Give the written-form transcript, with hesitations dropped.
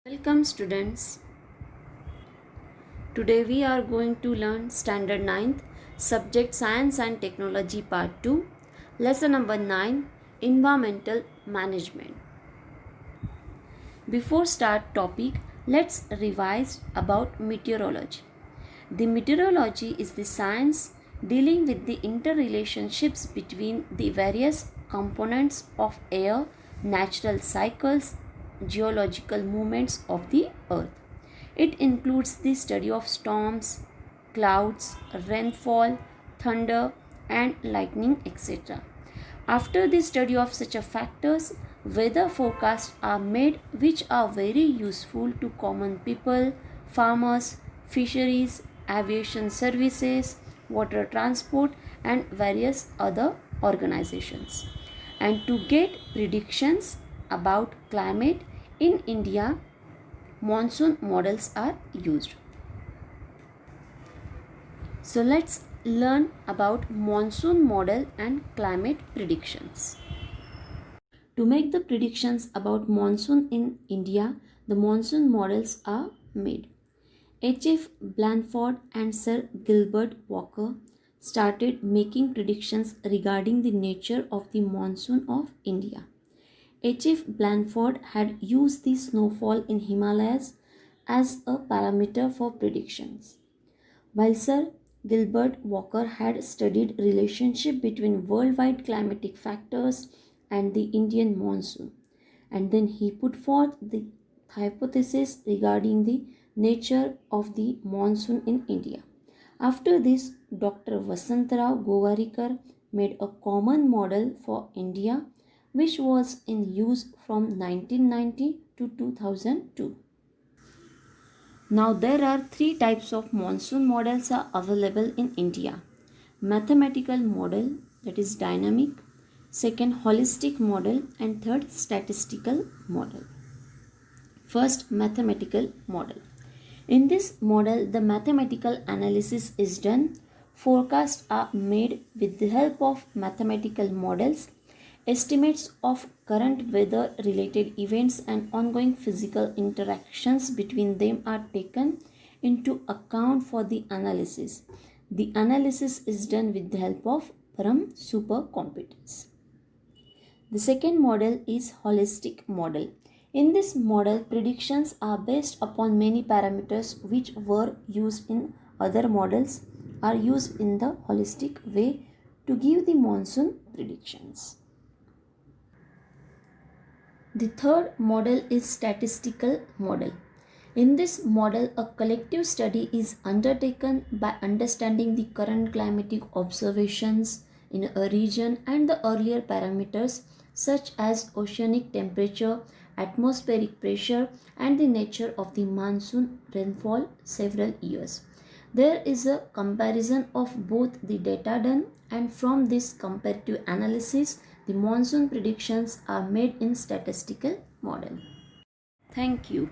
Welcome students. Today we are going to learn standard 9th subject science and technology part 2 lesson number 9 environmental management. Before start topic, let's revise about meteorology. The meteorology is the science dealing with the interrelationships between the various components of air, natural cycles, geological movements of the earth. It includes the study of storms, clouds, rainfall, thunder, and lightning, etc. After the study of such a factors, weather forecasts are made which are very useful to common people, farmers, fisheries, aviation services, water transport, and various other organizations. And to get predictions about climate in India, monsoon models are used. So let's learn about monsoon model and climate predictions. To make the predictions about monsoon in India, the monsoon models are made. H.F. Blandford and Sir Gilbert Walker started making predictions regarding the nature of the monsoon of India. H.F. Blandford had used the snowfall in Himalayas as a parameter for predictions, while Sir Gilbert Walker had studied relationship between worldwide climatic factors and the Indian monsoon, and then he put forth the hypothesis regarding the nature of the monsoon in India. After this, Dr. Vasantrao Govarikar made a common model for India which was in use from 1990 to 2002. Now there are three types of monsoon models are available in India. Mathematical model, that is dynamic, second holistic model, and third statistical model. First, mathematical model. In this model, the mathematical analysis is done. Forecasts are made with the help of mathematical models. Estimates of current weather related events and ongoing physical interactions between them are taken into account for the analysis. The analysis is done with the help of Param supercomputers. The second model is holistic model. In this model, predictions are based upon many parameters which were used in other models are used in the holistic way to give the monsoon predictions. The third model is statistical model. In this model, a collective study is undertaken by understanding the current climatic observations in a region and the earlier parameters such as oceanic temperature, atmospheric pressure, and the nature of the monsoon rainfall several years. There is a comparison of both the data done, and from this comparative analysis, the monsoon predictions are made in statistical model. Thank you.